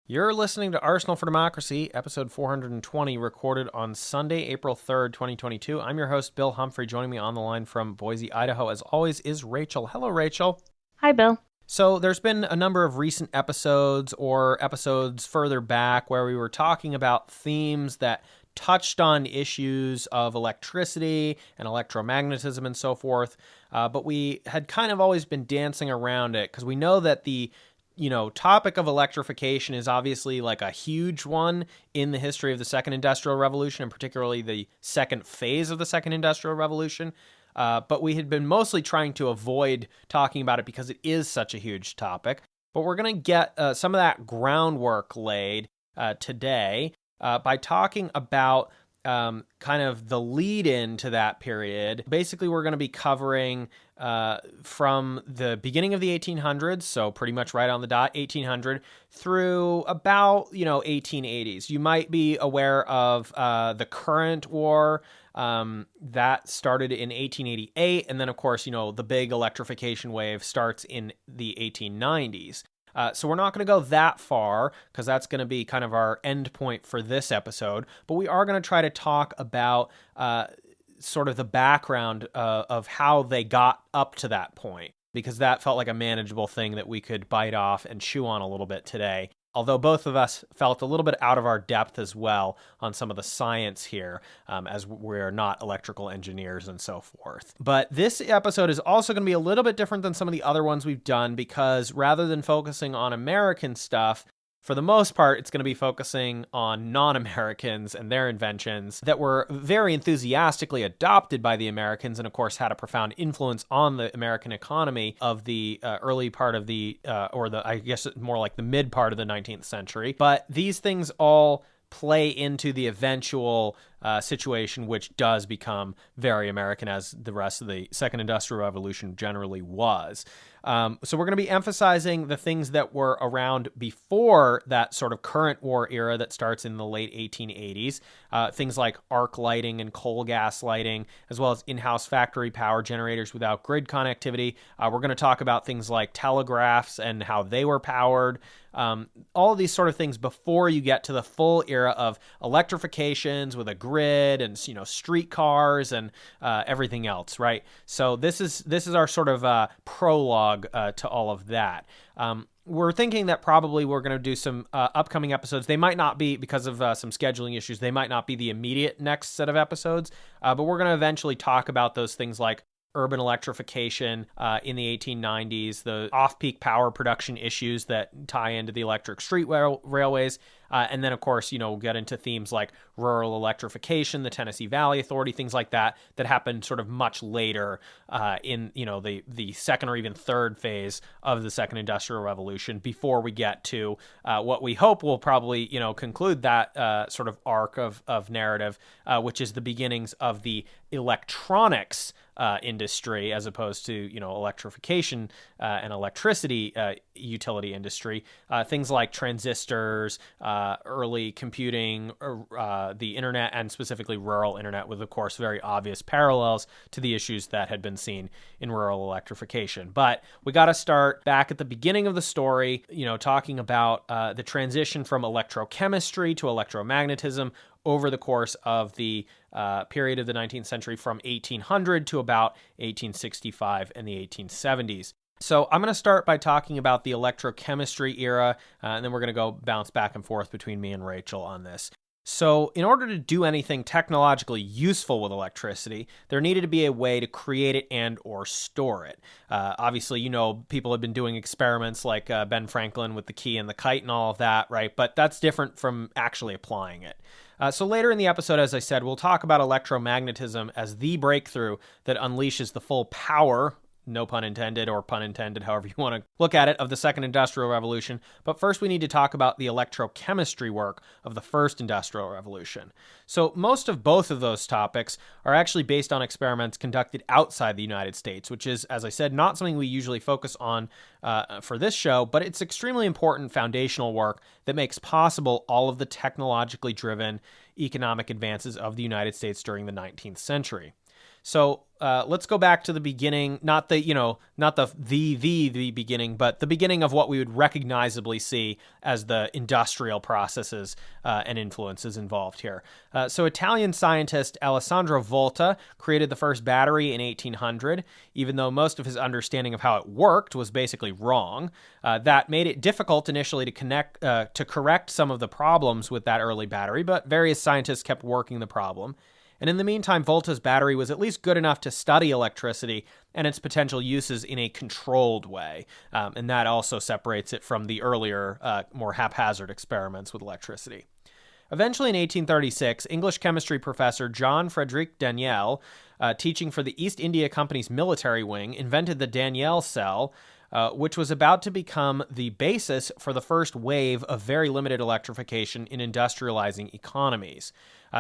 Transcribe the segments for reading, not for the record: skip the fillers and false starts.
You're listening to Arsenal for Democracy, episode 420, recorded on Sunday, April 3rd, 2022. I'm your host, Bill Humphrey. Joining me on the line from Boise, Idaho, as always, is Rachel. Hello, Rachel. Hi, Bill. So there's been a number of recent episodes or episodes further back where we were talking about themes that touched on issues of electricity and electromagnetism and so forth, but we had kind of always been dancing around it because we know that the topic of electrification is obviously like a huge one in the history of the Second Industrial Revolution, and particularly the second phase of the Second Industrial Revolution. But we had been mostly trying to avoid talking about it because it is such a huge topic. But we're going to get some of that groundwork laid today by talking about kind of the lead in to that period. Basically, we're going to be covering from the beginning of the 1800s, so pretty much right on the dot, 1800, through about, 1880s. You might be aware of the current war that started in 1888, and then, of course, the big electrification wave starts in the 1890s. So we're not going to go that far because that's going to be kind of our end point for this episode, but we are going to try to talk about sort of the background of how they got up to that point, because that felt like a manageable thing that we could bite off and chew on a little bit today. Although both of us felt a little bit out of our depth as well on some of the science here, as we're not electrical engineers and so forth. But this episode is also going to be a little bit different than some of the other ones we've done, because rather than focusing on American stuff, for the most part, it's going to be focusing on non-Americans and their inventions that were very enthusiastically adopted by the Americans and, of course, had a profound influence on the American economy of the early part of I guess more like the mid part of the 19th century. But these things all play into the eventual situation, which does become very American, as the rest of the Second Industrial Revolution generally was. So we're going to be emphasizing the things that were around before that sort of current war era that starts in the late 1880s, things like arc lighting and coal gas lighting, as well as in-house factory power generators without grid connectivity. We're going to talk about things like telegraphs and how they were powered. All of these sort of things before you get to the full era of electrifications with a grid and streetcars and everything else, right? So this is our sort of prologue to all of that. We're thinking that probably we're going to do some upcoming episodes. They might not be, because of some scheduling issues, they might not be the immediate next set of episodes, but we're going to eventually talk about those things like urban electrification in the 1890s, the off-peak power production issues that tie into the electric street railways, and then, of course, we'll get into themes like rural electrification, the Tennessee Valley Authority, things like that happened sort of much later in, the second or even third phase of the Second Industrial Revolution, before we get to what we hope will probably, conclude that sort of arc of narrative, which is the beginnings of the electronics industry, as opposed to electrification and electricity utility industry. Things like transistors, early computing, the internet, and specifically rural internet, with, of course, very obvious parallels to the issues that had been seen in rural electrification. But we got to start back at the beginning of the story, talking about the transition from electrochemistry to electromagnetism over the course of the period of the 19th century, from 1800 to about 1865 and the 1870s. So I'm going to start by talking about the electrochemistry era, and then we're going to go bounce back and forth between me and Rachel on this. So in order to do anything technologically useful with electricity, there needed to be a way to create it and or store it. Obviously, people have been doing experiments like Ben Franklin with the key and the kite and all of that, right? But that's different from actually applying it. So later in the episode, as I said, we'll talk about electromagnetism as the breakthrough that unleashes the full power, no pun intended, or pun intended, however you want to look at it, of the Second Industrial Revolution. But first we need to talk about the electrochemistry work of the First Industrial Revolution. So most of both of those topics are actually based on experiments conducted outside the United States, which is, as I said, not something we usually focus on for this show, but it's extremely important foundational work that makes possible all of the technologically driven economic advances of the United States during the 19th century. So let's go back to the beginning, not the beginning, but the beginning of what we would recognizably see as the industrial processes and influences involved here. So Italian scientist Alessandro Volta created the first battery in 1800, even though most of his understanding of how it worked was basically wrong. That made it difficult initially to correct some of the problems with that early battery, but various scientists kept working the problem. And in the meantime, Volta's battery was at least good enough to study electricity and its potential uses in a controlled way. And that also separates it from the earlier, more haphazard experiments with electricity. Eventually, in 1836, English chemistry professor John Frederick Daniell, teaching for the East India Company's military wing, invented the Daniell cell, which was about to become the basis for the first wave of very limited electrification in industrializing economies.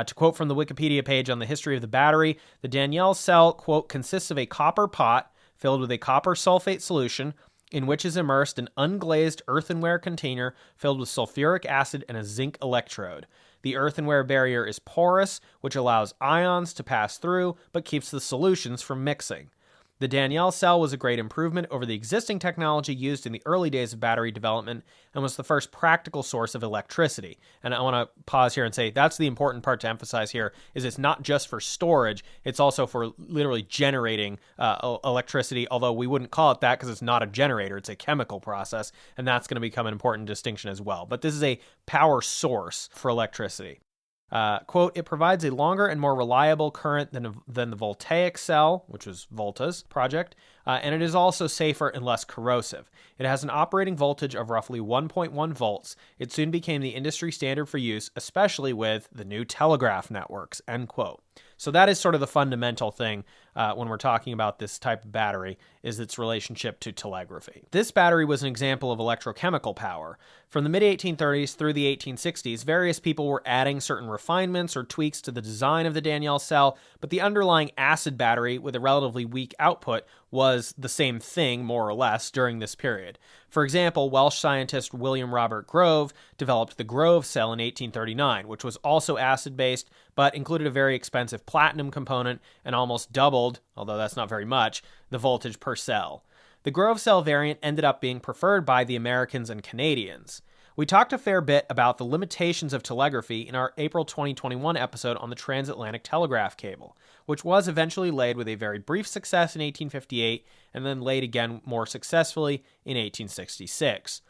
To quote from the Wikipedia page on the history of the battery, the Daniell cell, quote, consists of a copper pot filled with a copper sulfate solution in which is immersed an unglazed earthenware container filled with sulfuric acid and a zinc electrode. The earthenware barrier is porous, which allows ions to pass through, but keeps the solutions from mixing. The Daniell cell was a great improvement over the existing technology used in the early days of battery development and was the first practical source of electricity. And I want to pause here and say that's the important part to emphasize here is it's not just for storage, it's also for literally generating electricity, although we wouldn't call it that because it's not a generator, it's a chemical process, and that's going to become an important distinction as well. But this is a power source for electricity. Quote, it provides a longer and more reliable current than the voltaic cell, which was Volta's project, and it is also safer and less corrosive. It has an operating voltage of roughly 1.1 volts. It soon became the industry standard for use, especially with the new telegraph networks, end quote. So that is sort of the fundamental thing when we're talking about this type of battery, is its relationship to telegraphy. This battery was an example of electrochemical power. From the mid-1830s through the 1860s, various people were adding certain refinements or tweaks to the design of the Daniell cell, but the underlying acid battery with a relatively weak output was the same thing, more or less, during this period. For example, Welsh scientist William Robert Grove developed the Grove cell in 1839, which was also acid-based, but included a very expensive platinum component and almost doubled, although that's not very much, the voltage per cell. The Grove cell variant ended up being preferred by the Americans and Canadians. We talked a fair bit about the limitations of telegraphy in our April 2021 episode on the transatlantic telegraph cable, which was eventually laid with a very brief success in 1858 and then laid again more successfully in 1866.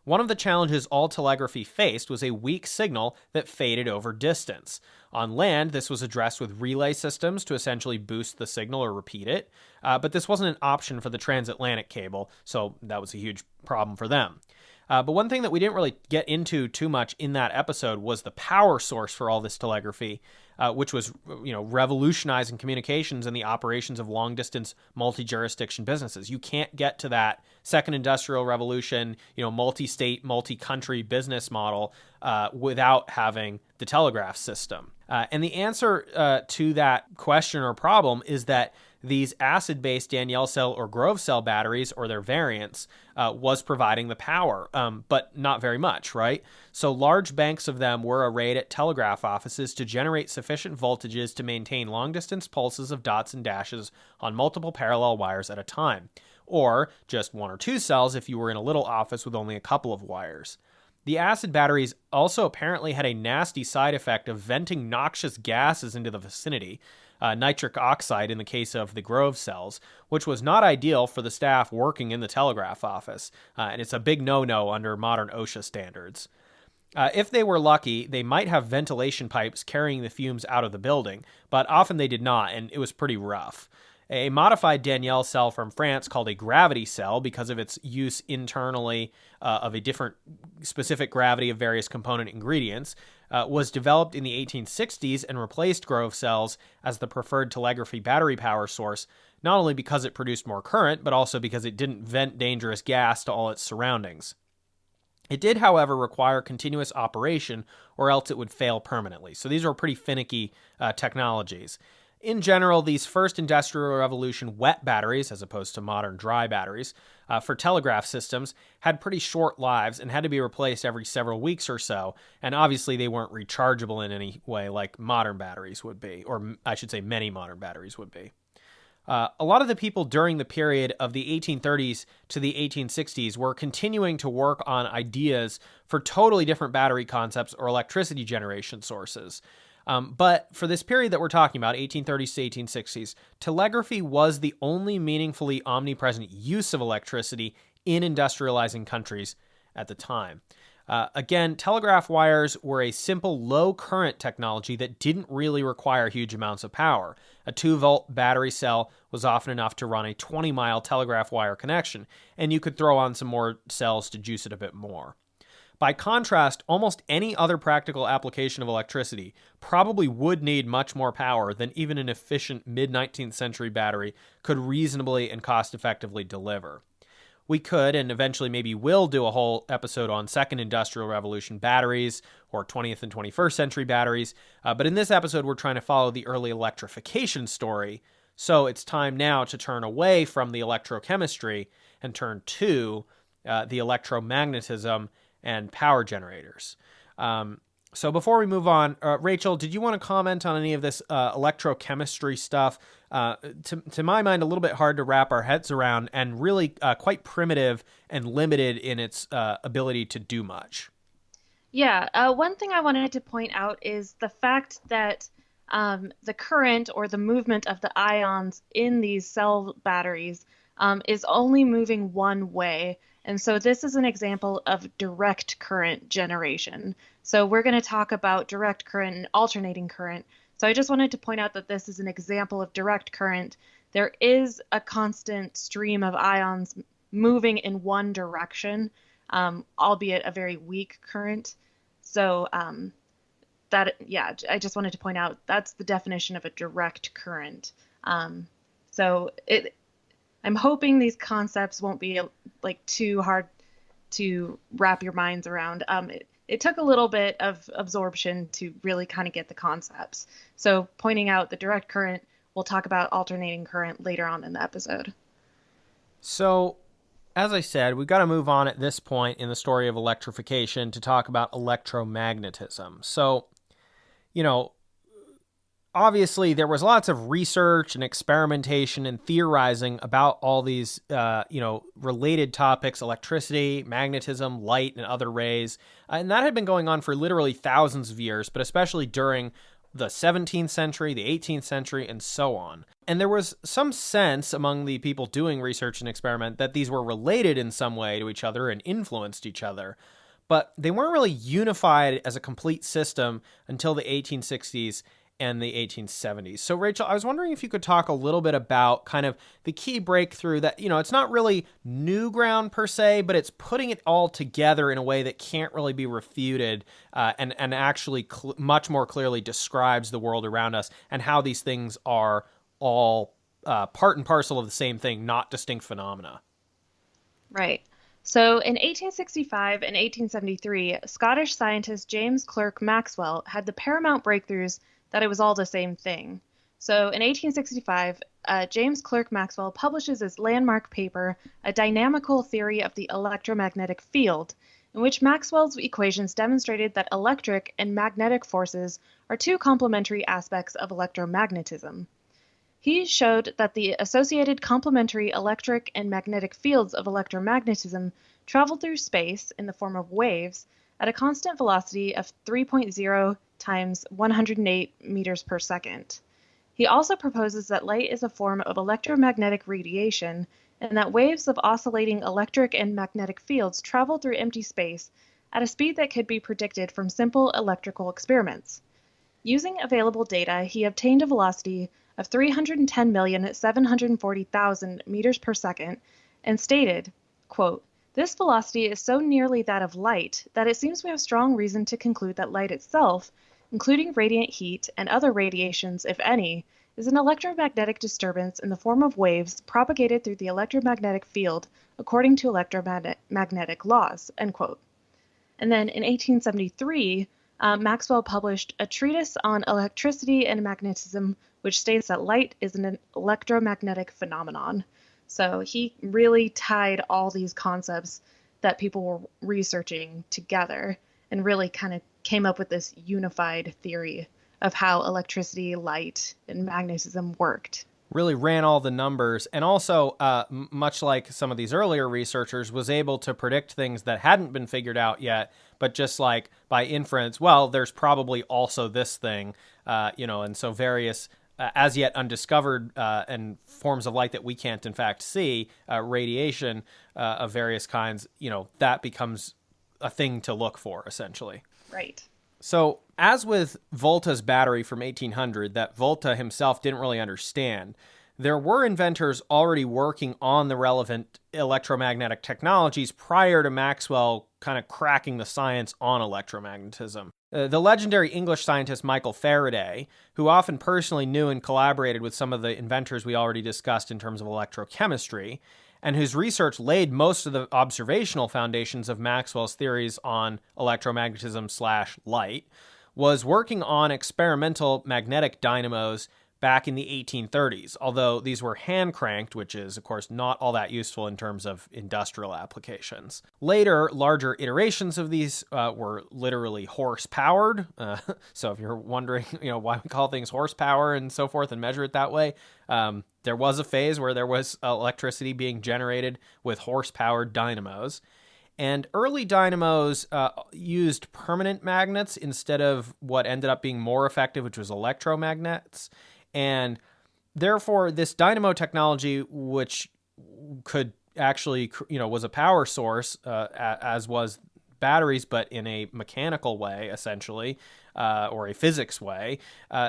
One of the challenges all telegraphy faced was a weak signal that faded over distance. On land, this was addressed with relay systems to essentially boost the signal or repeat it, but this wasn't an option for the transatlantic cable, so that was a huge problem for them. But one thing that we didn't really get into too much in that episode was the power source for all this telegraphy, which was, revolutionizing communications and the operations of long-distance multi-jurisdiction businesses. You can't get to that second industrial revolution, multi-state, multi-country business model without having the telegraph system. And the answer to that question or problem is that these acid-based Daniell cell or Grove cell batteries, or their variants, was providing the power, but not very much, right? So large banks of them were arrayed at telegraph offices to generate sufficient voltages to maintain long-distance pulses of dots and dashes on multiple parallel wires at a time, or just one or two cells if you were in a little office with only a couple of wires. The acid batteries also apparently had a nasty side effect of venting noxious gases into the vicinity, nitric oxide in the case of the Grove cells, which was not ideal for the staff working in the telegraph office, and it's a big no-no under modern OSHA standards. If they were lucky, they might have ventilation pipes carrying the fumes out of the building, but often they did not, and it was pretty rough. A modified Daniell cell from France called a gravity cell because of its use internally of a different specific gravity of various component ingredients was developed in the 1860s and replaced Grove cells as the preferred telegraphy battery power source, not only because it produced more current, but also because it didn't vent dangerous gas to all its surroundings. It did, however, require continuous operation or else it would fail permanently. So these are pretty finicky technologies. In general, these first industrial revolution wet batteries, as opposed to modern dry batteries, for telegraph systems had pretty short lives and had to be replaced every several weeks or so, and obviously they weren't rechargeable in any way like modern batteries would be, or I should say many modern batteries would be. A lot of the people during the period of the 1830s to the 1860s were continuing to work on ideas for totally different battery concepts or electricity generation sources. But for this period that we're talking about, 1830s to 1860s, telegraphy was the only meaningfully omnipresent use of electricity in industrializing countries at the time. Again, telegraph wires were a simple low current technology that didn't really require huge amounts of power. A 2-volt battery cell was often enough to run a 20-mile telegraph wire connection, and you could throw on some more cells to juice it a bit more. By contrast, almost any other practical application of electricity probably would need much more power than even an efficient mid-19th century battery could reasonably and cost-effectively deliver. We could, and eventually maybe will, do a whole episode on Second Industrial Revolution batteries or 20th and 21st century batteries. But in this episode, we're trying to follow the early electrification story. So it's time now to turn away from the electrochemistry and turn to the electromagnetism and power generators. So before we move on, Rachel, did you want to comment on any of this electrochemistry stuff? To my mind, a little bit hard to wrap our heads around and really quite primitive and limited in its ability to do much. Yeah, one thing I wanted to point out is the fact that the current or the movement of the ions in these cell batteries is only moving one way. And so this is an example of direct current generation. So we're going to talk about direct current and alternating current. So I just wanted to point out that this is an example of direct current. There is a constant stream of ions moving in one direction, albeit a very weak current. So I just wanted to point out that's the definition of a direct current. I'm hoping these concepts won't be like too hard to wrap your minds around. It took a little bit of absorption to really kind of get the concepts. So pointing out the direct current, we'll talk about alternating current later on in the episode. So, as I said, we've got to move on at this point in the story of electrification to talk about electromagnetism. So, obviously, there was lots of research and experimentation and theorizing about all these, related topics: electricity, magnetism, light, and other rays. And that had been going on for literally thousands of years, but especially during the 17th century, the 18th century, and so on. And there was some sense among the people doing research and experiment that these were related in some way to each other and influenced each other. But they weren't really unified as a complete system until the 1860s and the 1870s. So, Rachel, I was wondering if you could talk a little bit about kind of the key breakthrough that, it's not really new ground per se, but it's putting it all together in a way that can't really be refuted and actually much more clearly describes the world around us and how these things are all part and parcel of the same thing, not distinct phenomena. Right. So in 1865 and 1873, Scottish scientist James Clerk Maxwell had the paramount breakthroughs that it was all the same thing. So in 1865, James Clerk Maxwell publishes his landmark paper, A Dynamical Theory of the Electromagnetic Field, in which Maxwell's equations demonstrated that electric and magnetic forces are two complementary aspects of electromagnetism. He showed that the associated complementary electric and magnetic fields of electromagnetism travel through space in the form of waves at a constant velocity of 3.0 times 108 meters per second. He also proposes that light is a form of electromagnetic radiation and that waves of oscillating electric and magnetic fields travel through empty space at a speed that could be predicted from simple electrical experiments. Using available data, he obtained a velocity of 310,740,000 meters per second and stated, quote, "This velocity is so nearly that of light that it seems we have strong reason to conclude that light itself, including radiant heat and other radiations, if any, is an electromagnetic disturbance in the form of waves propagated through the electromagnetic field according to electromagnetic laws," end quote. And then in 1873, Maxwell published a treatise on electricity and magnetism, which states that light is an electromagnetic phenomenon. So he really tied all these concepts that people were researching together and really kind of came up with this unified theory of how electricity, light, and magnetism worked. Really ran all the numbers, and also, much like some of these earlier researchers, was able to predict things that hadn't been figured out yet, but just like by inference, well, there's probably also this thing, and so various as yet undiscovered and forms of light that we can't in fact see, radiation of various kinds, that becomes a thing to look for, essentially. Right. So, as with Volta's battery from 1800 that Volta himself didn't really understand, there were inventors already working on the relevant electromagnetic technologies prior to Maxwell kind of cracking the science on electromagnetism. The legendary English scientist Michael Faraday, who often personally knew and collaborated with some of the inventors we already discussed in terms of electrochemistry, and whose research laid most of the observational foundations of Maxwell's theories on electromagnetism/light, was working on experimental magnetic dynamos back in the 1830s, although these were hand-cranked, which is, of course, not all that useful in terms of industrial applications. Later, larger iterations of these were literally horse-powered. So if you're wondering, why we call things horsepower and so forth and measure it that way, there was a phase where there was electricity being generated with horse-powered dynamos. And early dynamos used permanent magnets instead of what ended up being more effective, which was electromagnets. And therefore, this dynamo technology, which could actually, was a power source, as was batteries, but in a mechanical way, essentially, or a physics way.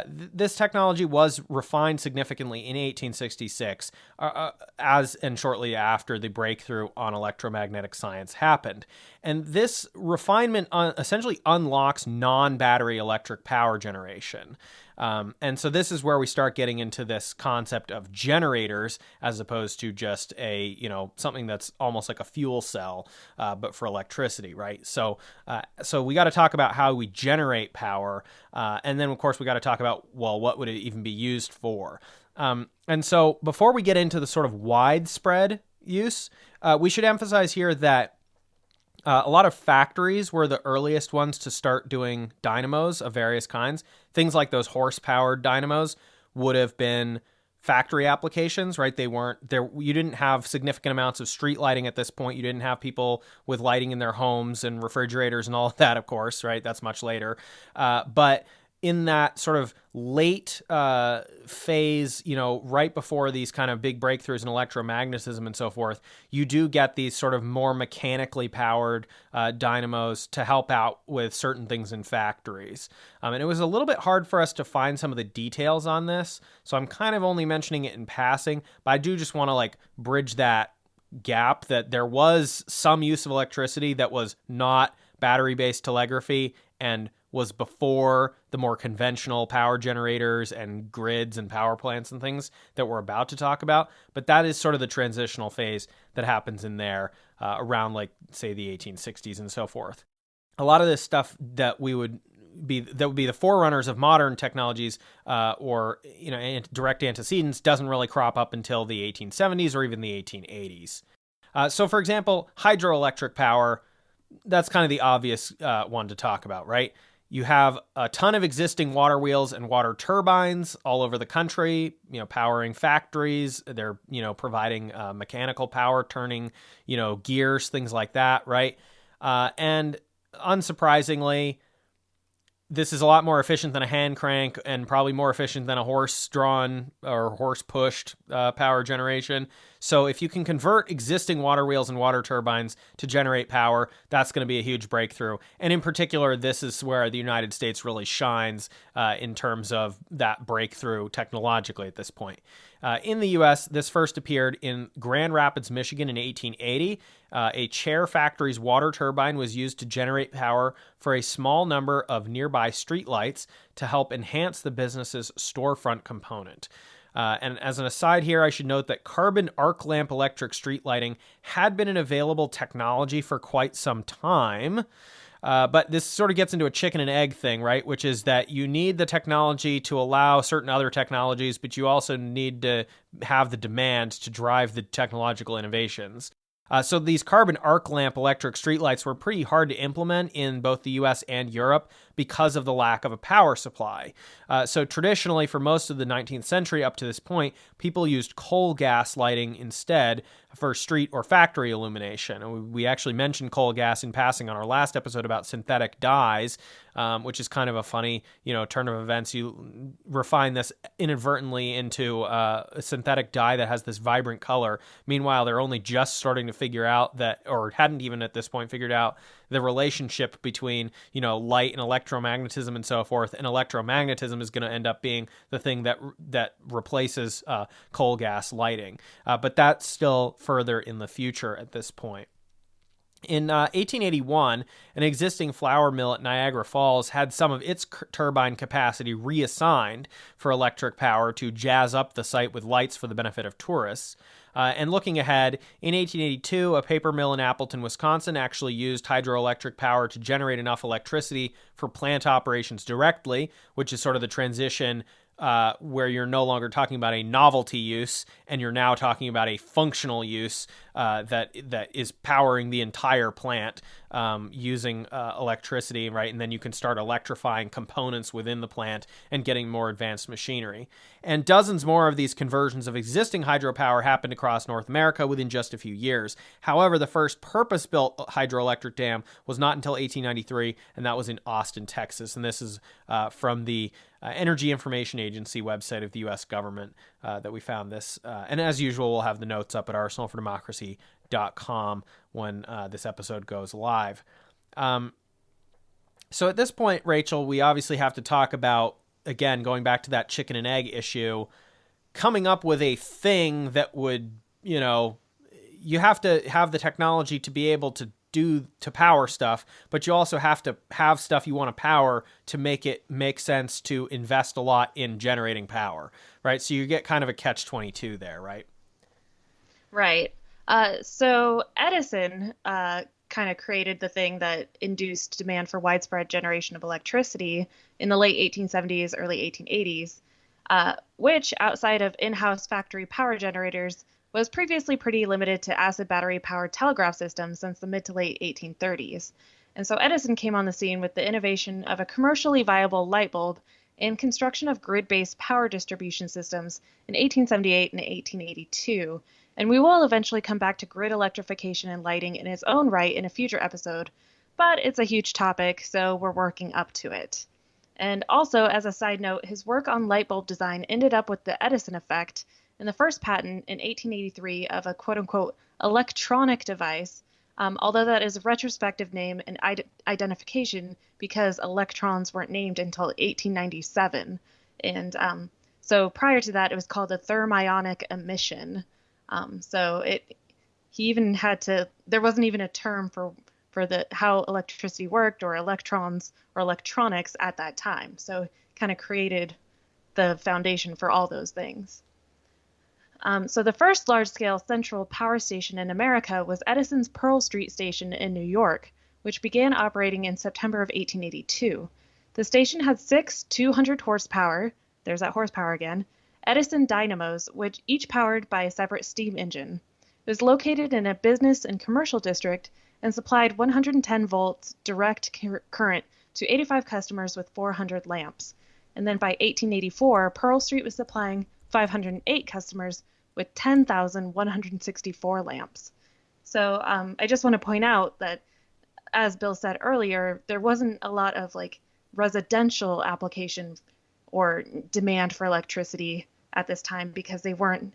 This technology was refined significantly in 1866, as and shortly after the breakthrough on electromagnetic science happened. And this refinement essentially unlocks non-battery electric power generation. And so this is where we start getting into this concept of generators as opposed to just something that's almost like a fuel cell, but for electricity, right? So we got to talk about how we generate power. And then, of course, we got to talk about, well, what would it even be used for? And so before we get into the sort of widespread use, we should emphasize here that a lot of factories were the earliest ones to start doing dynamos of various kinds. Things like those horse-powered dynamos would have been factory applications, right? They weren't there. You didn't have significant amounts of street lighting at this point. You didn't have people with lighting in their homes and refrigerators and all of that, of course, right? That's much later. But in that sort of late phase, right before these kind of big breakthroughs in electromagnetism and so forth, you do get these sort of more mechanically powered dynamos to help out with certain things in factories. And it was a little bit hard for us to find some of the details on this, so I'm kind of only mentioning it in passing, but I do just want to bridge that gap that there was some use of electricity that was not battery-based telegraphy and was before the more conventional power generators and grids and power plants and things that we're about to talk about. But that is sort of the transitional phase that happens in there around, say, the 1860s and so forth. A lot of this stuff that would be the forerunners of modern technologies or direct antecedents doesn't really crop up until the 1870s or even the 1880s. So, for example, hydroelectric power, that's kind of the obvious one to talk about, right? You have a ton of existing water wheels and water turbines all over the country, powering factories. They're, providing mechanical power, turning, gears, things like that, right? And unsurprisingly, this is a lot more efficient than a hand crank and probably more efficient than a horse-drawn or horse-pushed power generation. So if you can convert existing water wheels and water turbines to generate power, that's going to be a huge breakthrough. And in particular, this is where the United States really shines in terms of that breakthrough technologically at this point. In the U.S., this first appeared in Grand Rapids, Michigan in 1880. A Chair Factory's water turbine was used to generate power for a small number of nearby streetlights to help enhance the business's storefront component. And as an aside here, I should note that carbon arc lamp electric street lighting had been an available technology for quite some time. But this sort of gets into a chicken and egg thing, right? Which is that you need the technology to allow certain other technologies, but you also need to have the demand to drive the technological innovations. So these carbon arc lamp electric streetlights were pretty hard to implement in both the US and Europe because of the lack of a power supply. So traditionally, for most of the 19th century up to this point, people used coal gas lighting instead for street or factory illumination. And we actually mentioned coal gas in passing on our last episode about synthetic dyes, which is kind of a funny, turn of events. You refine this inadvertently into a synthetic dye that has this vibrant color. Meanwhile, they're only just starting to figure out that, or hadn't even at this point figured out, the relationship between, light and electromagnetism and so forth. And electromagnetism is going to end up being the thing that replaces coal gas lighting. But that's still further in the future at this point. In 1881, an existing flour mill at Niagara Falls had some of its turbine capacity reassigned for electric power to jazz up the site with lights for the benefit of tourists. And looking ahead, in 1882, a paper mill in Appleton, Wisconsin actually used hydroelectric power to generate enough electricity for plant operations directly, which is sort of the transition where you're no longer talking about a novelty use and you're now talking about a functional use that is powering the entire plant using electricity, right? And then you can start electrifying components within the plant and getting more advanced machinery. And dozens more of these conversions of existing hydropower happened across North America within just a few years. However, the first purpose-built hydroelectric dam was not until 1893, and that was in Austin, Texas. And this is from the Energy Information Agency website of the U.S. government that we found this. And as usual, we'll have the notes up at arsenalfordemocracy.com when this episode goes live. So at this point, Rachel, we obviously have to talk about, again, going back to that chicken and egg issue, coming up with a thing that would, you have to have the technology to be able to power stuff, but you also have to have stuff you want to power to make it make sense to invest a lot in generating power, right? So you get kind of a catch-22 there, right? Right. So Edison kind of created the thing that induced demand for widespread generation of electricity in the late 1870s, early 1880s, which, outside of in-house factory power generators, was previously pretty limited to acid battery-powered telegraph systems since the mid to late 1830s. And so Edison came on the scene with the innovation of a commercially viable light bulb and construction of grid-based power distribution systems in 1878 and 1882. And we will eventually come back to grid electrification and lighting in its own right in a future episode, but it's a huge topic, so we're working up to it. And also, as a side note, his work on light bulb design ended up with the Edison effect, and the first patent in 1883 of a quote-unquote electronic device, although that is a retrospective name and identification because electrons weren't named until 1897. And so prior to that, it was called a thermionic emission. He even had to, there wasn't even a term for how electricity worked or electrons or electronics at that time. So kind of created the foundation for all those things. So the first large-scale central power station in America was Edison's Pearl Street Station in New York, which began operating in September of 1882. The station had 6 200 horsepower, there's that horsepower again, Edison dynamos, which each powered by a separate steam engine. It was located in a business and commercial district and supplied 110 volts direct current to 85 customers with 400 lamps. And then by 1884, Pearl Street was supplying 508 customers with 10,164 lamps. So I just want to point out that, as Bill said earlier, there wasn't a lot of residential application or demand for electricity at this time because they weren't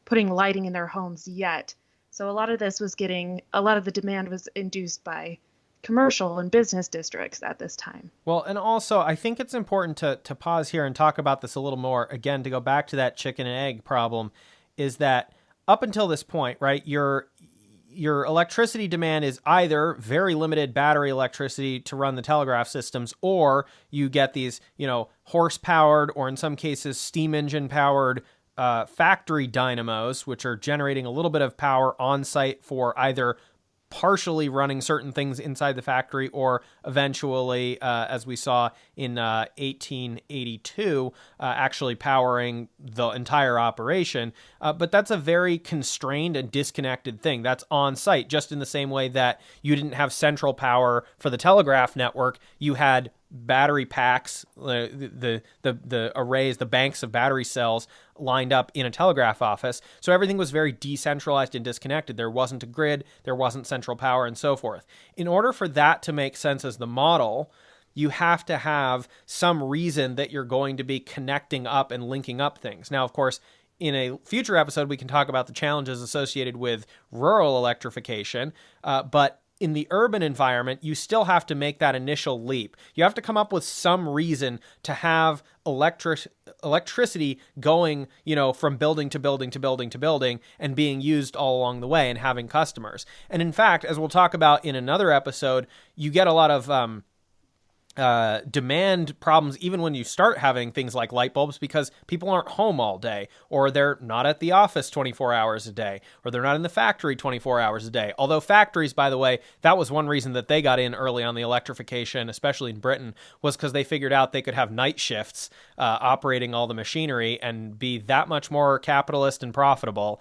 putting lighting in their homes yet. So a lot of the demand was induced by commercial and business districts at this time. Well, and also I think it's important to pause here and talk about this a little more. Again, to go back to that chicken and egg problem, is that up until this point, right, your electricity demand is either very limited battery electricity to run the telegraph systems, or you get these, horse-powered or in some cases steam engine-powered factory dynamos, which are generating a little bit of power on site for either partially running certain things inside the factory or eventually, as we saw in 1882, actually powering the entire operation. But that's a very constrained and disconnected thing. That's on site, just in the same way that you didn't have central power for the telegraph network. You had battery packs, the arrays, the banks of battery cells lined up in a telegraph office. So everything was very decentralized and disconnected. There wasn't a grid, there wasn't central power, and so forth. In order for that to make sense as the model, you have to have some reason that you're going to be connecting up and linking up things. Now, of course, in a future episode, we can talk about the challenges associated with rural electrification, but in the urban environment, you still have to make that initial leap. You have to come up with some reason to have electricity going, from building to building to building to building and being used all along the way and having customers. And in fact, as we'll talk about in another episode, you get a lot of demand problems even when you start having things like light bulbs, because people aren't home all day, or they're not at the office 24 hours a day, or they're not in the factory 24 hours a day. Although factories, by the way, that was one reason that they got in early on the electrification, especially in Britain, was because they figured out they could have night shifts operating all the machinery and be that much more capitalist and profitable.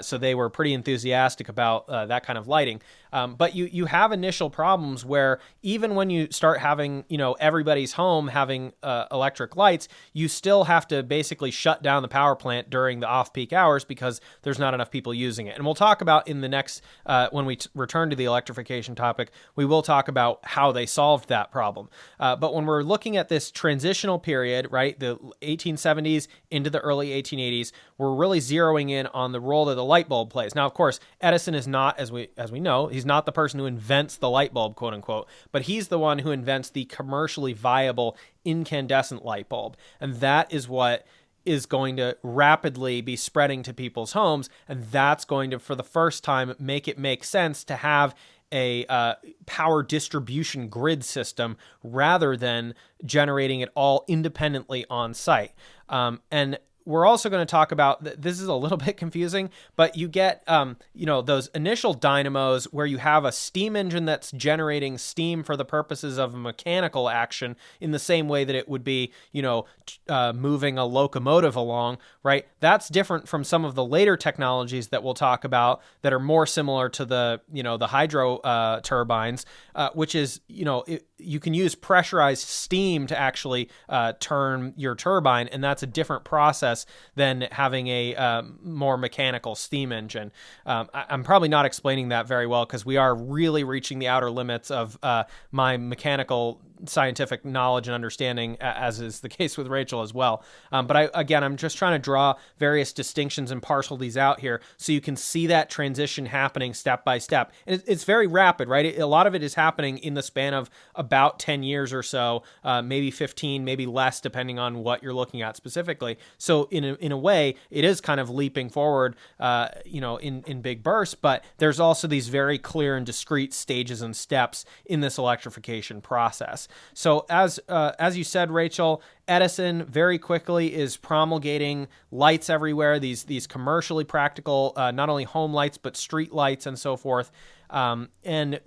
So they were pretty enthusiastic about that kind of lighting. But you have initial problems where even when you start having, everybody's home having electric lights, you still have to basically shut down the power plant during the off-peak hours because there's not enough people using it. And we'll talk about in the next, when we return to the electrification topic, we will talk about how they solved that problem. But when we're looking at this transitional period, right, the 1870s into the early 1880s, we're really zeroing in on the role that the light bulb plays. Now, of course, Edison is not, as we know, he's not the person who invents the light bulb, quote unquote, but he's the one who invents the commercially viable incandescent light bulb. And that is what is going to rapidly be spreading to people's homes. And that's going to, for the first time, make it make sense to have a power distribution grid system rather than generating it all independently on site. And we're also going to talk about, this is a little bit confusing, but you get, those initial dynamos where you have a steam engine that's generating steam for the purposes of mechanical action in the same way that it would be, moving a locomotive along, right? That's different from some of the later technologies that we'll talk about that are more similar to the, the hydro turbines, which is, you can use pressurized steam to actually turn your turbine, and that's a different process than having a more mechanical steam engine. I'm probably not explaining that very well because we are really reaching the outer limits of my mechanical scientific knowledge and understanding, as is the case with Rachel as well. But I'm just trying to draw various distinctions and parcel these out here so you can see that transition happening step by step. And it's very rapid, right? A lot of it is happening in the span of about 10 years or so, maybe 15, maybe less, depending on what you're looking at specifically. So in a way, it is kind of leaping forward, in big bursts, but there's also these very clear and discrete stages and steps in this electrification process. So as you said, Rachel, Edison very quickly is promulgating lights everywhere, these commercially practical, not only home lights, but street lights and so forth. And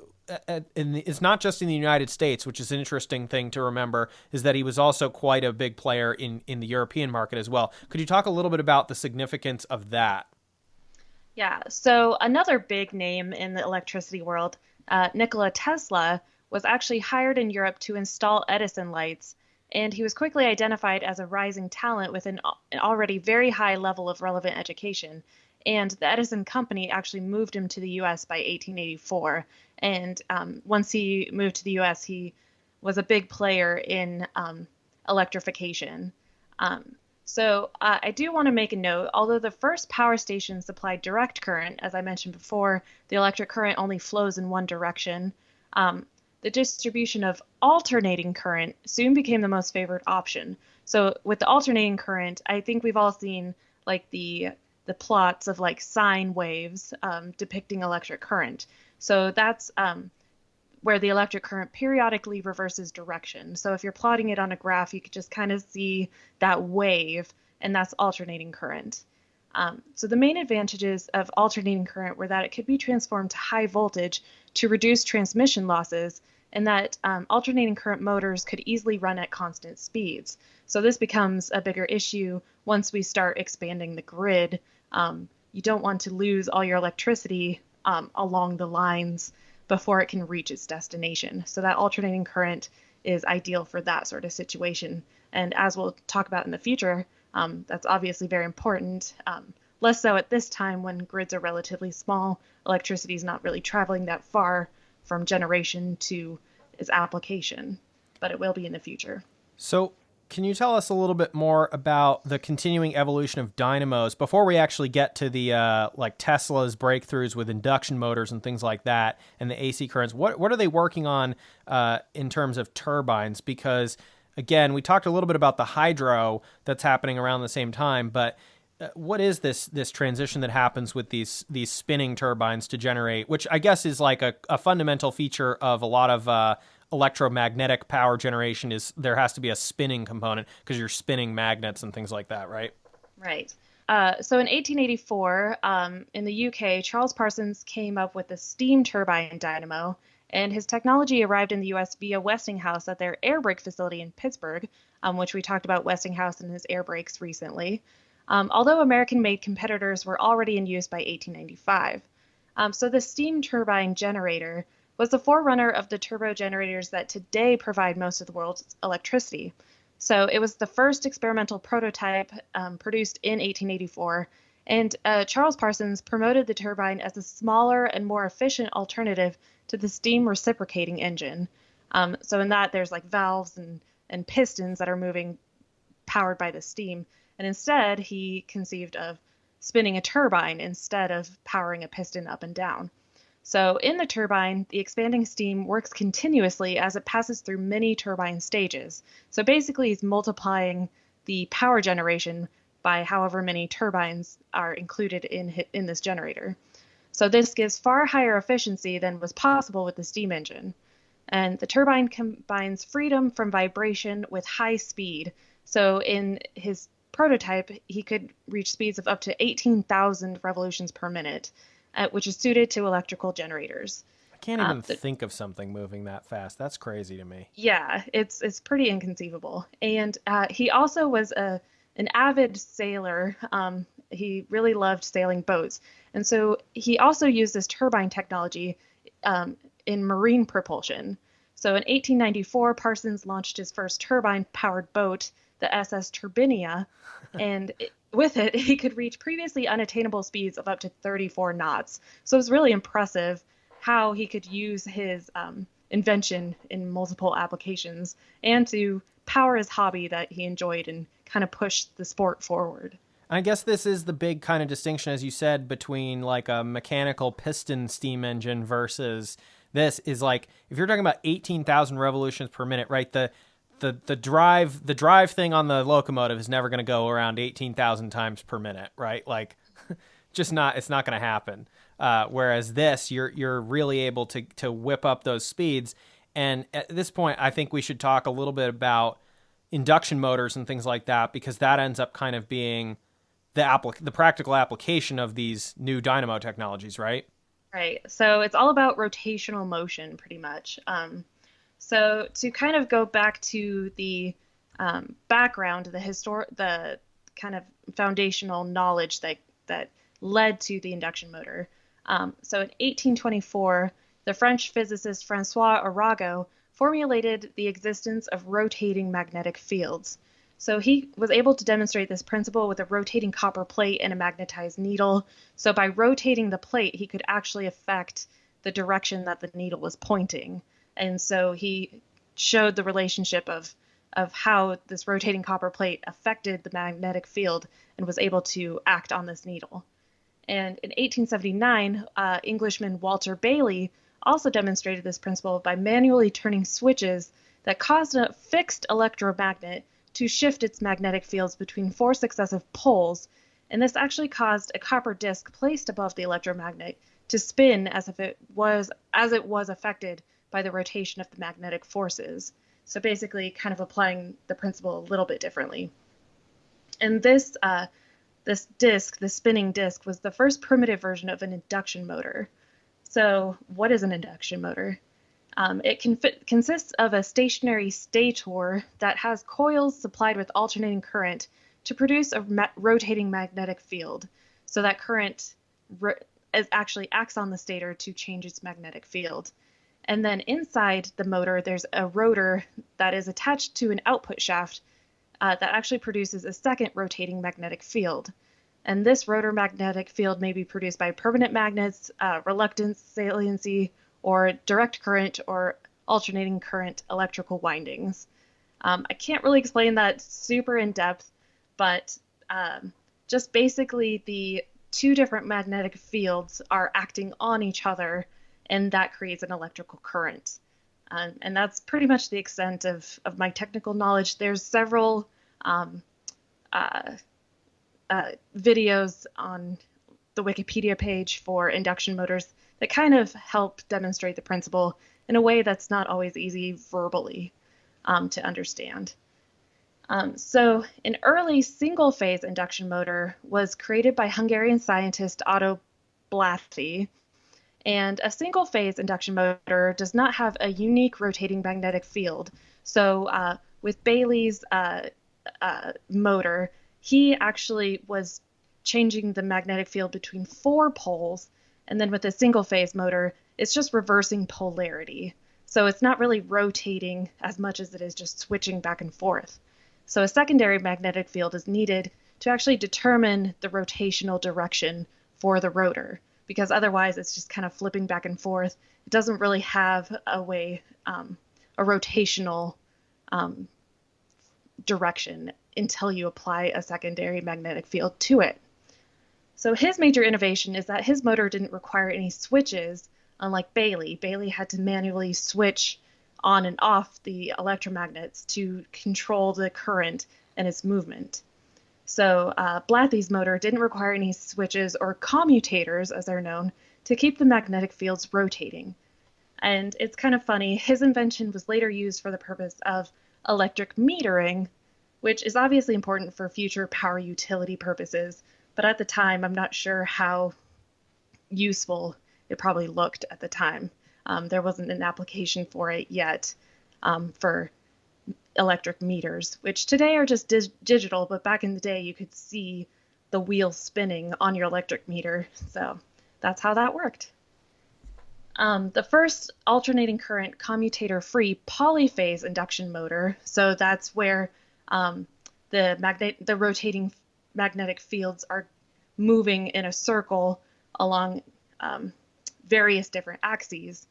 it's not just in the United States, which is an interesting thing to remember, is that he was also quite a big player in the European market as well. Could you talk a little bit about the significance of that? Yeah, so another big name in the electricity world, Nikola Tesla, was actually hired in Europe to install Edison lights, and he was quickly identified as a rising talent with an already very high level of relevant education. And the Edison company actually moved him to the U.S. by 1884. And once he moved to the U.S., he was a big player in electrification. So I do want to make a note, although the first power station supplied direct current, as I mentioned before, the electric current only flows in one direction. The distribution of alternating current soon became the most favored option. So with the alternating current, I think we've all seen like the plots of like sine waves depicting electric current. So that's where the electric current periodically reverses direction. So if you're plotting it on a graph, you could just kind of see that wave, and that's alternating current. So the main advantages of alternating current were that it could be transformed to high voltage to reduce transmission losses, and that alternating current motors could easily run at constant speeds. So this becomes a bigger issue once we start expanding the grid. You don't want to lose all your electricity along the lines before it can reach its destination. So that alternating current is ideal for that sort of situation. And as we'll talk about in the future, that's obviously very important. Less so at this time when grids are relatively small. Electricity is not really traveling that far from generation to its application, but it will be in the future. So, can you tell us a little bit more about the continuing evolution of dynamos before we actually get to the like Tesla's breakthroughs with induction motors and things like that, and the AC currents? What are they working on in terms of turbines? Because again, we talked a little bit about the hydro that's happening around the same time, but what is this transition that happens with these spinning turbines to generate, which I guess is like a fundamental feature of a lot of electromagnetic power generation, is there has to be a spinning component because you're spinning magnets and things like that, right? Right. So in 1884, in the UK, Charles Parsons came up with the steam turbine dynamo, and his technology arrived in the US via Westinghouse at their air brake facility in Pittsburgh, which we talked about Westinghouse and his air brakes recently. Although American-made competitors were already in use by 1895. So the steam turbine generator was the forerunner of the turbo generators that today provide most of the world's electricity. So it was the first experimental prototype produced in 1884, and Charles Parsons promoted the turbine as a smaller and more efficient alternative to the steam reciprocating engine. So in that, there's like valves and pistons that are moving powered by the steam. And instead, he conceived of spinning a turbine instead of powering a piston up and down. So in the turbine, the expanding steam works continuously as it passes through many turbine stages. So basically, he's multiplying the power generation by however many turbines are included in this generator. So this gives far higher efficiency than was possible with the steam engine. And the turbine combines freedom from vibration with high speed. So in his prototype, he could reach speeds of up to 18,000 revolutions per minute, which is suited to electrical generators. I can't even think of something moving that fast. That's crazy to me. Yeah, it's pretty inconceivable. And he also was an avid sailor. He really loved sailing boats. And so he also used this turbine technology in marine propulsion. So in 1894, Parsons launched his first turbine-powered boat, the SS Turbinia, and with it, he could reach previously unattainable speeds of up to 34 knots. So it was really impressive how he could use his invention in multiple applications and to power his hobby that he enjoyed and kind of push the sport forward. I guess this is the big kind of distinction, as you said, between like a mechanical piston steam engine versus this is like, if you're talking about 18,000 revolutions per minute, right? The drive thing on the locomotive is never going to go around 18,000 times per minute, right? Like, it's not going to happen. Whereas this, you're really able to whip up those speeds. And at this point, I think we should talk a little bit about induction motors and things like that, because that ends up kind of being the practical application of these new dynamo technologies, right? Right. So it's all about rotational motion, pretty much. So to kind of go back to the background, the kind of foundational knowledge that led to the induction motor. So in 1824, the French physicist Francois Arago formulated the existence of rotating magnetic fields. So he was able to demonstrate this principle with a rotating copper plate and a magnetized needle. So by rotating the plate, he could actually affect the direction that the needle was pointing. And so he showed the relationship of how this rotating copper plate affected the magnetic field and was able to act on this needle. And in 1879, Englishman Walter Bailey also demonstrated this principle by manually turning switches that caused a fixed electromagnet to shift its magnetic fields between 4 successive poles, and this actually caused a copper disc placed above the electromagnet to spin as it was affected by the rotation of the magnetic forces. So basically kind of applying the principle a little bit differently. And this disc, the spinning disc, was the first primitive version of an induction motor. So what is an induction motor? Consists of a stationary stator that has coils supplied with alternating current to produce a rotating magnetic field. So that current actually acts on the stator to change its magnetic field. And then inside the motor, there's a rotor that is attached to an output shaft that actually produces a second rotating magnetic field. And this rotor magnetic field may be produced by permanent magnets, reluctance, saliency, or direct current or alternating current electrical windings. I can't really explain that super in depth, but just basically the two different magnetic fields are acting on each other, and that creates an electrical current. And that's pretty much the extent of my technical knowledge. There's several videos on the Wikipedia page for induction motors that kind of help demonstrate the principle in a way that's not always easy verbally to understand. So an early single-phase induction motor was created by Hungarian scientist Otto Blathy, and a single-phase induction motor does not have a unique rotating magnetic field. So with Bailey's motor, he actually was changing the magnetic field between 4 poles, and then with a single-phase motor, it's just reversing polarity. So it's not really rotating as much as it is just switching back and forth. So a secondary magnetic field is needed to actually determine the rotational direction for the rotor, because otherwise it's just kind of flipping back and forth. It doesn't really have a way, a rotational direction until you apply a secondary magnetic field to it. So his major innovation is that his motor didn't require any switches, unlike Bailey. Bailey had to manually switch on and off the electromagnets to control the current and its movement. So Blathy's motor didn't require any switches or commutators, as they're known, to keep the magnetic fields rotating. And it's kind of funny, his invention was later used for the purpose of electric metering, which is obviously important for future power utility purposes, but at the time, I'm not sure how useful it probably looked at the time. There wasn't an application for it yet for electric meters, which today are just digital, but back in the day, you could see the wheel spinning on your electric meter. So that's how that worked. The first alternating current commutator-free polyphase induction motor, so that's where the rotating magnetic fields are moving in a circle along various different axes.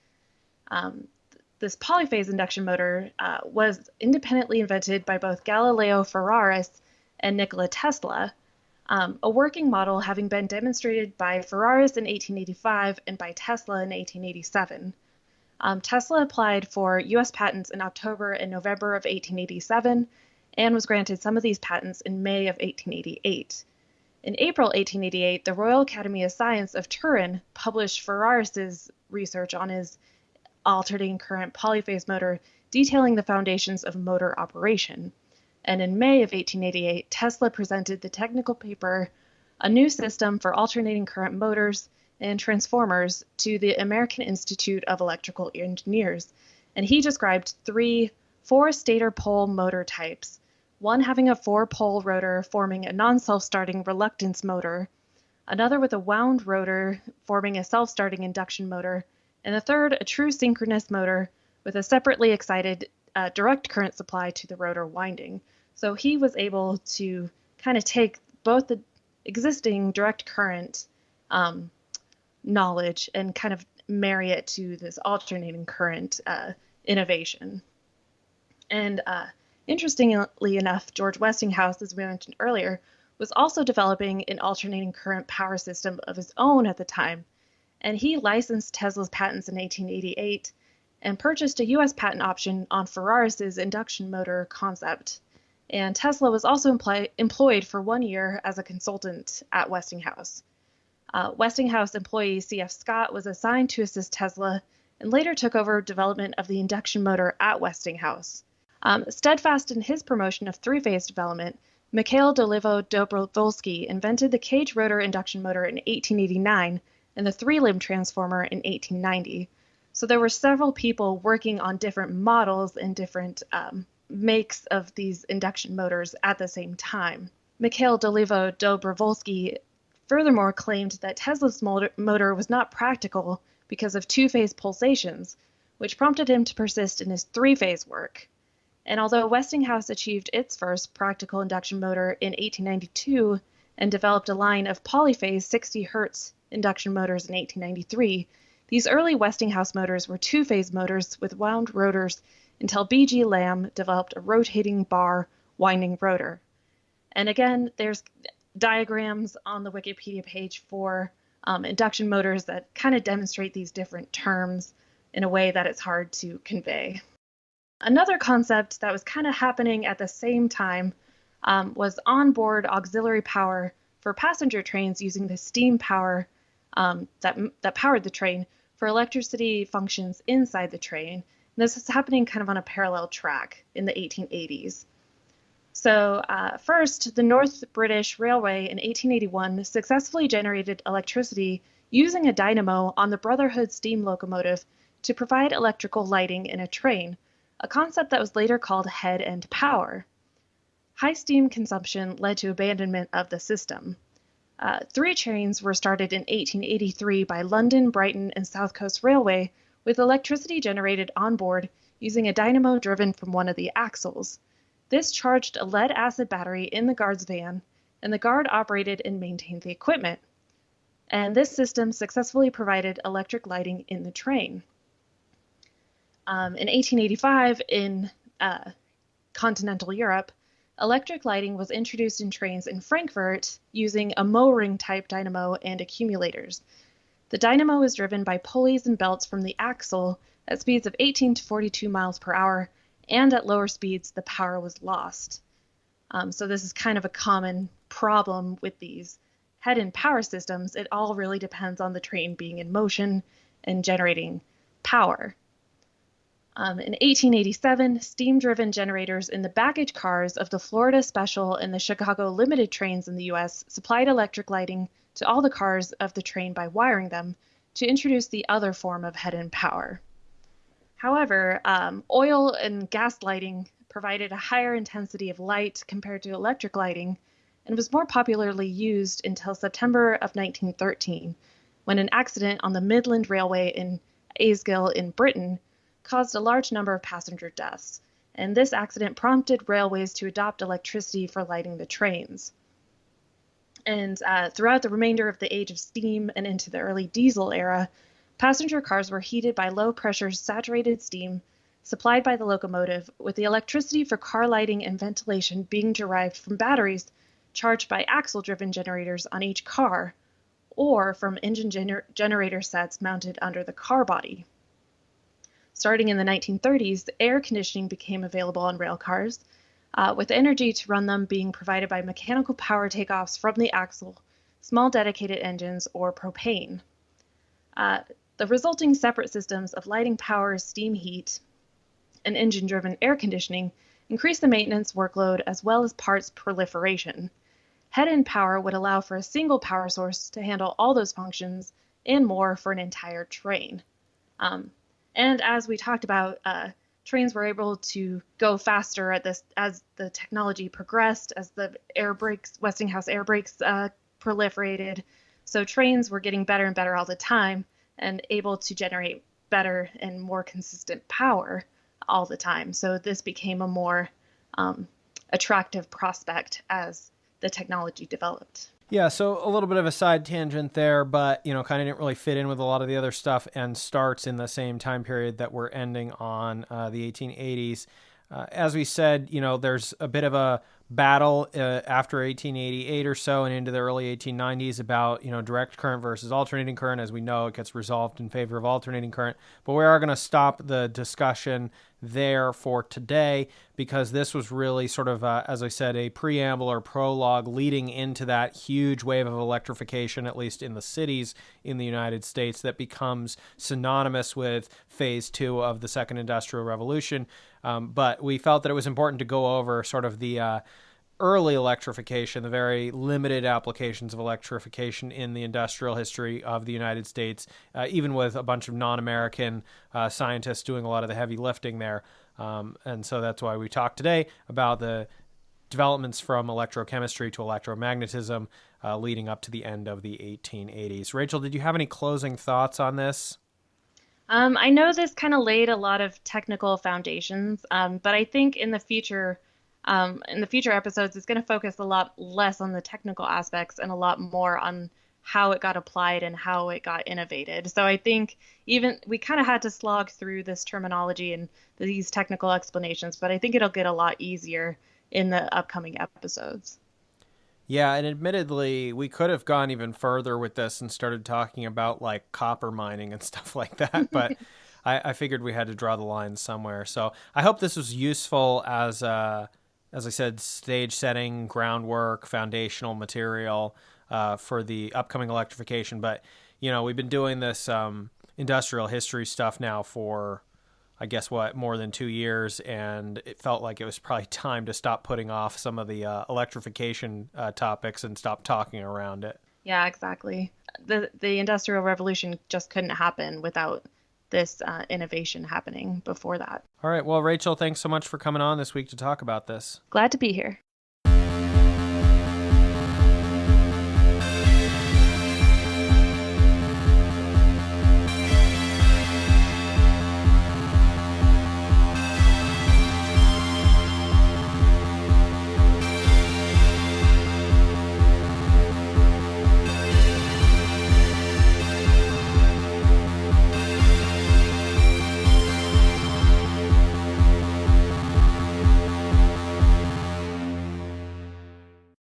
This polyphase induction motor was independently invented by both Galileo Ferraris and Nikola Tesla, a working model having been demonstrated by Ferraris in 1885 and by Tesla in 1887. Tesla applied for U.S. patents in October and November of 1887 and was granted some of these patents in May of 1888. In April 1888, the Royal Academy of Science of Turin published Ferraris's research on his alternating current polyphase motor, detailing the foundations of motor operation. And in May of 1888, Tesla presented the technical paper, A New System for Alternating Current Motors and Transformers, to the American Institute of Electrical Engineers. And he described 3 4-stator pole motor types, one having a 4-pole rotor forming a non-self-starting reluctance motor, another with a wound rotor forming a self-starting induction motor, and the third a true synchronous motor with a separately excited direct current supply to the rotor winding. So he was able to kind of take both the existing direct current knowledge and kind of marry it to this alternating current innovation. And interestingly enough, George Westinghouse, as we mentioned earlier, was also developing an alternating current power system of his own at the time, and he licensed Tesla's patents in 1888 and purchased a U.S. patent option on Ferraris's induction motor concept. And Tesla was also employed for 1 year as a consultant at Westinghouse. Westinghouse employee C.F. Scott was assigned to assist Tesla and later took over development of the induction motor at Westinghouse. Steadfast in his promotion of three-phase development, Mikhail Dobrovolsky invented the cage rotor induction motor in 1889 and the three-limb transformer in 1890. So there were several people working on different models and different makes of these induction motors at the same time. Mikhail Dobrovolsky furthermore claimed that Tesla's motor was not practical because of two-phase pulsations, which prompted him to persist in his three-phase work. And although Westinghouse achieved its first practical induction motor in 1892 and developed a line of polyphase 60 Hz induction motors in 1893, these early Westinghouse motors were two-phase motors with wound rotors until B.G. Lamb developed a rotating bar winding rotor. And again, there's diagrams on the Wikipedia page for induction motors that kind of demonstrate these different terms in a way that it's hard to convey. Another concept that was kind of happening at the same time was onboard auxiliary power for passenger trains using the steam power that powered the train for electricity functions inside the train. And this is happening kind of on a parallel track in the 1880s. So first, the North British Railway in 1881 successfully generated electricity using a dynamo on the Brotherhood steam locomotive to provide electrical lighting in a train, a concept that was later called head-end power. High steam consumption led to abandonment of the system. 3 trains were started in 1883 by London, Brighton, and South Coast Railway with electricity generated on board using a dynamo driven from one of the axles. This charged a lead-acid battery in the guard's van, and the guard operated and maintained the equipment. And this system successfully provided electric lighting in the train. In 1885, in continental Europe, electric lighting was introduced in trains in Frankfurt using a Mo-ring type dynamo and accumulators. The dynamo is driven by pulleys and belts from the axle at speeds of 18 to 42 miles per hour, and at lower speeds the power was lost. So this is kind of a common problem with these head-end power systems. It all really depends on the train being in motion and generating power. In 1887, steam-driven generators in the baggage cars of the Florida Special and the Chicago Limited trains in the U.S. supplied electric lighting to all the cars of the train by wiring them to introduce the other form of head-end power. However, oil and gas lighting provided a higher intensity of light compared to electric lighting and was more popularly used until September of 1913, when an accident on the Midland Railway in Aysgill in Britain caused a large number of passenger deaths, and this accident prompted railways to adopt electricity for lighting the trains. And throughout the remainder of the age of steam and into the early diesel era, passenger cars were heated by low-pressure saturated steam supplied by the locomotive, with the electricity for car lighting and ventilation being derived from batteries charged by axle-driven generators on each car, or from engine generator sets mounted under the car body. Starting in the 1930s, air conditioning became available on rail cars, with energy to run them being provided by mechanical power takeoffs from the axle, small dedicated engines, or propane. The resulting separate systems of lighting power, steam heat, and engine-driven air conditioning increased the maintenance workload as well as parts proliferation. Head-end power would allow for a single power source to handle all those functions and more for an entire train. And as we talked about, trains were able to go faster at this as the technology progressed, as the air brakes, Westinghouse air brakes proliferated. So trains were getting better and better all the time and able to generate better and more consistent power all the time. So this became a more attractive prospect as the technology developed. Yeah, so a little bit of a side tangent there, but, kind of didn't really fit in with a lot of the other stuff and starts in the same time period that we're ending on, the 1880s. As we said, there's a bit of a battle after 1888 or so and into the early 1890s about, direct current versus alternating current. As we know, it gets resolved in favor of alternating current. But we are going to stop the discussion there for today because this was really sort of, as I said, a preamble or prologue leading into that huge wave of electrification, at least in the cities in the United States, that becomes synonymous with phase 2 of the second industrial revolution. But we felt that it was important to go over sort of the early electrification, the very limited applications of electrification in the industrial history of the United States, even with a bunch of non-American scientists doing a lot of the heavy lifting there. And so that's why we talked today about the developments from electrochemistry to electromagnetism leading up to the end of the 1880s. Rachel, did you have any closing thoughts on this? I know this kind of laid a lot of technical foundations, but I think in the future episodes, it's going to focus a lot less on the technical aspects and a lot more on how it got applied and how it got innovated. So I think even we kind of had to slog through this terminology and these technical explanations, but I think it'll get a lot easier in the upcoming episodes. Yeah, and admittedly, we could have gone even further with this and started talking about like copper mining and stuff like that, but I figured we had to draw the line somewhere. So I hope this was useful as I said, stage setting, groundwork, foundational material for the upcoming electrification. But we've been doing this industrial history stuff now for, I guess, more than 2 years, and it felt like it was probably time to stop putting off some of the electrification topics and stop talking around it. Yeah, exactly. The Industrial Revolution just couldn't happen without this innovation happening before that. All right. Well, Rachel, thanks so much for coming on this week to talk about this. Glad to be here.